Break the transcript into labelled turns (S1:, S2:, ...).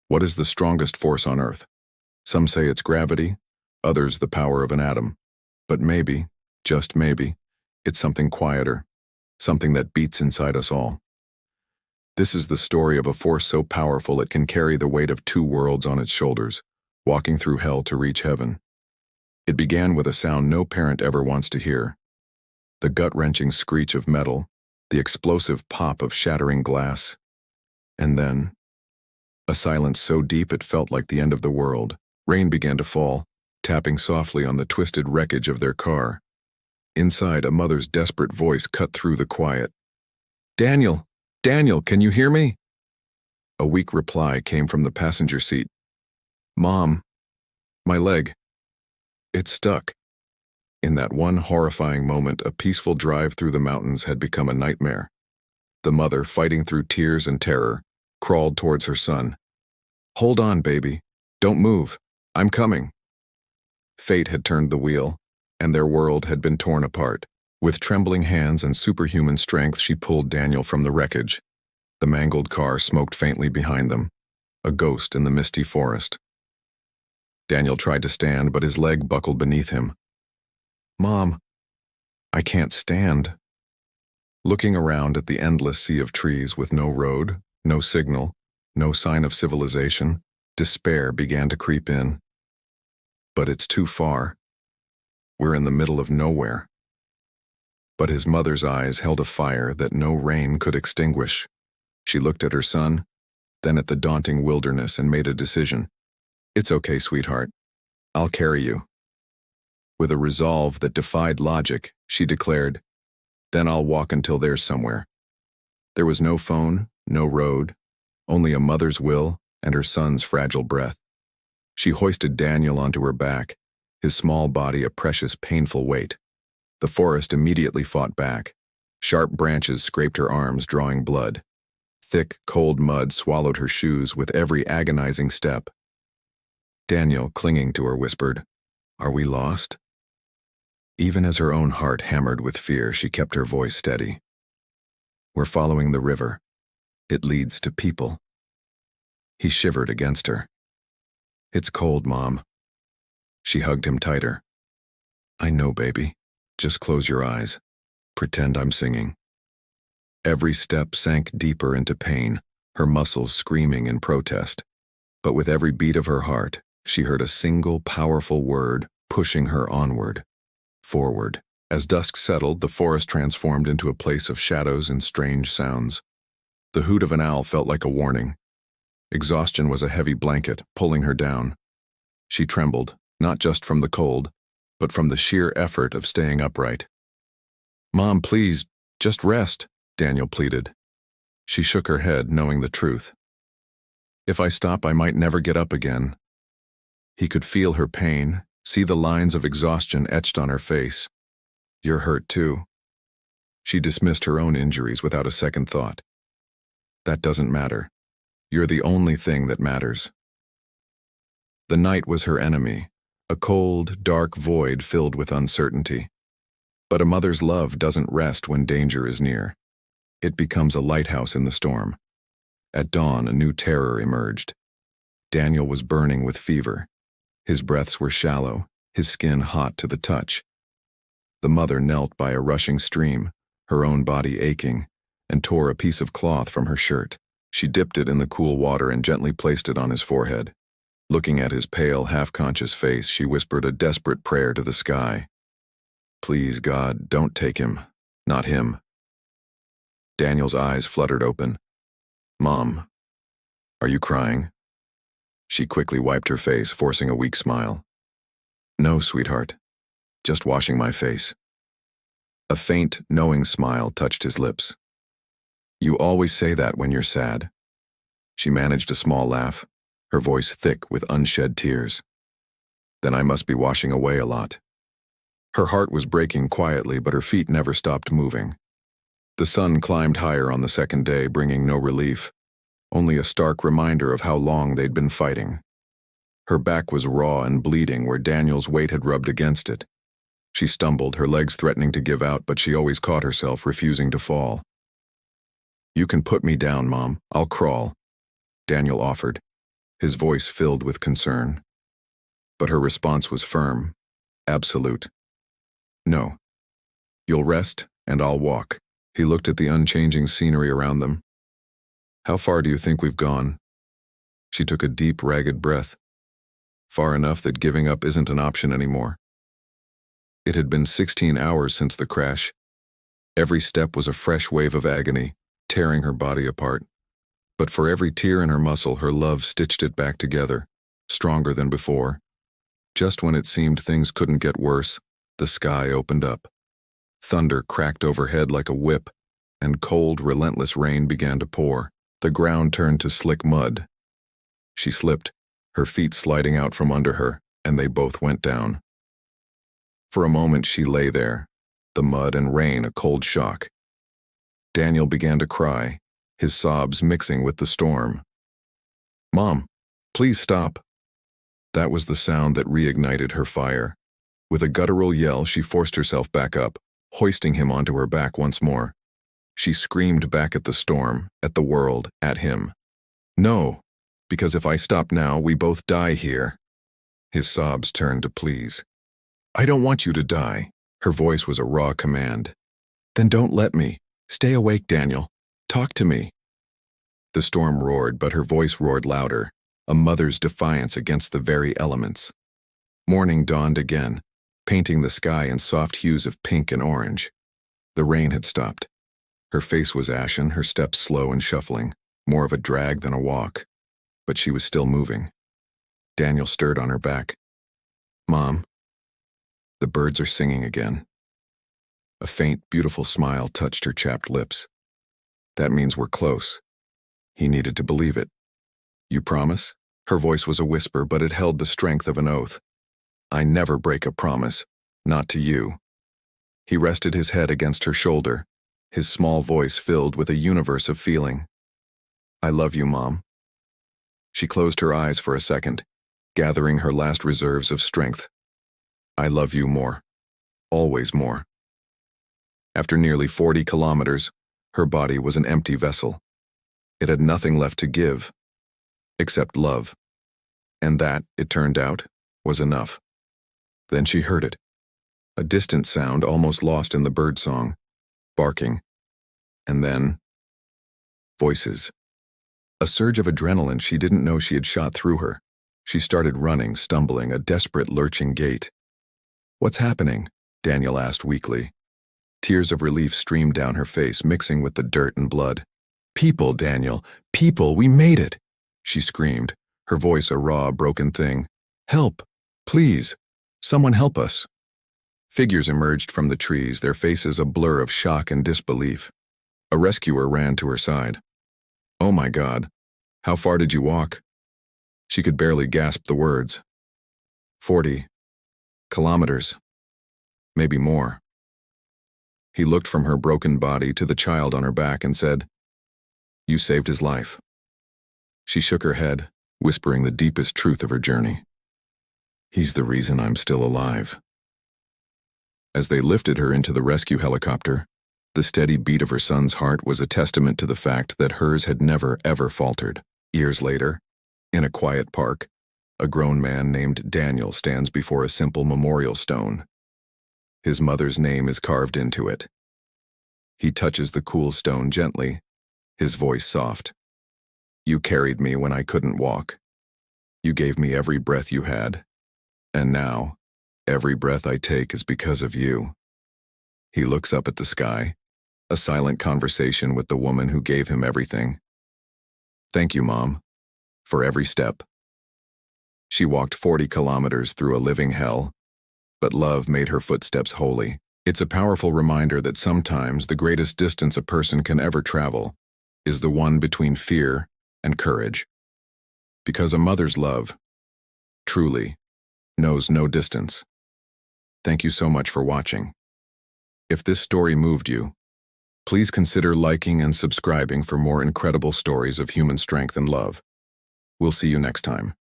S1: What is the strongest force on Earth? Some say it's gravity, others the power of an atom. But maybe, just maybe, it's something quieter, something that beats inside us all. This is the story of a force so powerful it can carry the weight of two worlds on its shoulders, walking through hell to reach heaven. It began with a sound no parent ever wants to hear. The gut-wrenching screech of metal, the explosive pop of shattering glass. And then, a silence so deep it felt like the end of the world. Rain began to fall, tapping softly on the twisted wreckage of their car. Inside, a mother's desperate voice cut through the quiet. "Daniel! Daniel, can you hear me?" A weak reply came from the passenger seat. "Mom, my leg. It's stuck." In that one horrifying moment, a peaceful drive through the mountains had become a nightmare. The mother, fighting through tears and terror, crawled towards her son. "Hold on, baby. Don't move. I'm coming." Fate had turned the wheel, and their world had been torn apart. With trembling hands and superhuman strength, she pulled Daniel from the wreckage. The mangled car smoked faintly behind them, a ghost in the misty forest. Daniel tried to stand, but his leg buckled beneath him. "Mom, I can't stand." Looking around at the endless sea of trees with no road, no signal, no sign of civilization, despair began to creep in. But it's too far. We're in the middle of nowhere. But his mother's eyes held a fire that no rain could extinguish. She looked at her son, then at the daunting wilderness, and made a decision. "It's okay, sweetheart. I'll carry you." With a resolve that defied logic, she declared, "Then I'll walk until there's somewhere." There was no phone, no road, only a mother's will and her son's fragile breath. She hoisted Daniel onto her back, his small body a precious, painful weight. The forest immediately fought back. Sharp branches scraped her arms, drawing blood. Thick, cold mud swallowed her shoes with every agonizing step. Daniel, clinging to her, whispered, "Are we lost?" Even as her own heart hammered with fear, she kept her voice steady. "We're following the river. It leads to people." He shivered against her. "It's cold, Mom." She hugged him tighter. "I know, baby. Just close your eyes. Pretend I'm singing." Every step sank deeper into pain, her muscles screaming in protest. But with every beat of her heart, she heard a single powerful word pushing her onward, forward. As dusk settled, the forest transformed into a place of shadows and strange sounds. The hoot of an owl felt like a warning. Exhaustion was a heavy blanket, pulling her down. She trembled, not just from the cold, but from the sheer effort of staying upright. "Mom, please, just rest," Daniel pleaded. She shook her head, knowing the truth. "If I stop, I might never get up again." He could feel her pain, see the lines of exhaustion etched on her face. "You're hurt too." She dismissed her own injuries without a second thought. "That doesn't matter. You're the only thing that matters." The night was her enemy, a cold, dark void filled with uncertainty. But a mother's love doesn't rest when danger is near. It becomes a lighthouse in the storm. At dawn, a new terror emerged. Daniel was burning with fever. His breaths were shallow, his skin hot to the touch. The mother knelt by a rushing stream, her own body aching, and tore a piece of cloth from her shirt. She dipped it in the cool water and gently placed it on his forehead. Looking at his pale, half-conscious face, she whispered a desperate prayer to the sky. "Please, God, don't take him. Not him." Daniel's eyes fluttered open. "Mom, are you crying?" She quickly wiped her face, forcing a weak smile. "No, sweetheart. Just washing my face." A faint, knowing smile touched his lips. "You always say that when you're sad." She managed a small laugh, her voice thick with unshed tears. "Then I must be washing away a lot." Her heart was breaking quietly, but her feet never stopped moving. The sun climbed higher on the second day, bringing no relief, only a stark reminder of how long they'd been fighting. Her back was raw and bleeding where Daniel's weight had rubbed against it. She stumbled, her legs threatening to give out, but she always caught herself, refusing to fall. "You can put me down, Mom. I'll crawl," Daniel offered. his voice filled with concern. But her response was firm, absolute. No. You'll rest, and I'll walk. He looked at the unchanging scenery around them. How far do you think we've gone? She took a deep, ragged breath. Far enough that giving up isn't an option anymore. It had been 16 hours since the crash. Every step was a fresh wave of agony, tearing her body apart. But for every tear in her muscle, her love stitched it back together, stronger than before. Just when it seemed things couldn't get worse, the sky opened up. Thunder cracked overhead like a whip, and cold, relentless rain began to pour. The ground turned to slick mud. She slipped, her feet sliding out from under her, and they both went down. For a moment she lay there, the mud and rain a cold shock. Daniel began to cry, his sobs mixing with the storm. "Mom, please stop." That was the sound that reignited her fire. With a guttural yell, she forced herself back up, hoisting him onto her back once more. She screamed back at the storm, at the world, at him. "No, because if I stop now, we both die here." His sobs turned to pleas. "I don't want you to die." Her voice was a raw command. "Then don't let me. Stay awake, Daniel. Talk to me." The storm roared, but her voice roared louder, a mother's defiance against the very elements. Morning dawned again, painting the sky in soft hues of pink and orange. The rain had stopped. Her face was ashen, her steps slow and shuffling, more of a drag than a walk. But she was still moving. Daniel stirred on her back. "Mom." The birds are singing again. A faint, beautiful smile touched her chapped lips. "That means we're close." He needed to believe it. "You promise?" Her voice was a whisper, but it held the strength of an oath. "I never break a promise, not to you." He rested his head against her shoulder, his small voice filled with a universe of feeling. "I love you, Mom." She closed her eyes for a second, gathering her last reserves of strength. "I love you more. Always more." After nearly 40 kilometers, her body was an empty vessel. It had nothing left to give, except love. And that, it turned out, was enough. Then she heard it. A distant sound almost lost in the birdsong, barking. And then, voices. A surge of adrenaline she didn't know she had shot through her. She started running, stumbling, a desperate lurching gait. "What's happening?" Daniel asked weakly. Tears of relief streamed down her face, mixing with the dirt and blood. "People, Daniel, people, we made it!" she screamed, her voice a raw, broken thing. "Help! Please! Someone help us!" Figures emerged from the trees, their faces a blur of shock and disbelief. A rescuer ran to her side. "Oh my God, how far did you walk?" She could barely gasp the words. 40 kilometers. Maybe more. He looked from her broken body to the child on her back and said, "You saved his life." She shook her head, whispering the deepest truth of her journey. "He's the reason I'm still alive." As they lifted her into the rescue helicopter, the steady beat of her son's heart was a testament to the fact that hers had never, ever faltered. Years later, in a quiet park, a grown man named Daniel stands before a simple memorial stone. His mother's name is carved into it. He touches the cool stone gently, his voice soft. "You carried me when I couldn't walk. You gave me every breath you had. And now, every breath I take is because of you." He looks up at the sky, a silent conversation with the woman who gave him everything. "Thank you, Mom, for every step." She walked 40 kilometers through a living hell, but love made her footsteps holy. It's a powerful reminder that sometimes the greatest distance a person can ever travel is the one between fear and courage. Because a mother's love, truly, knows no distance. Thank you so much for watching. If this story moved you, please consider liking and subscribing for more incredible stories of human strength and love. We'll see you next time.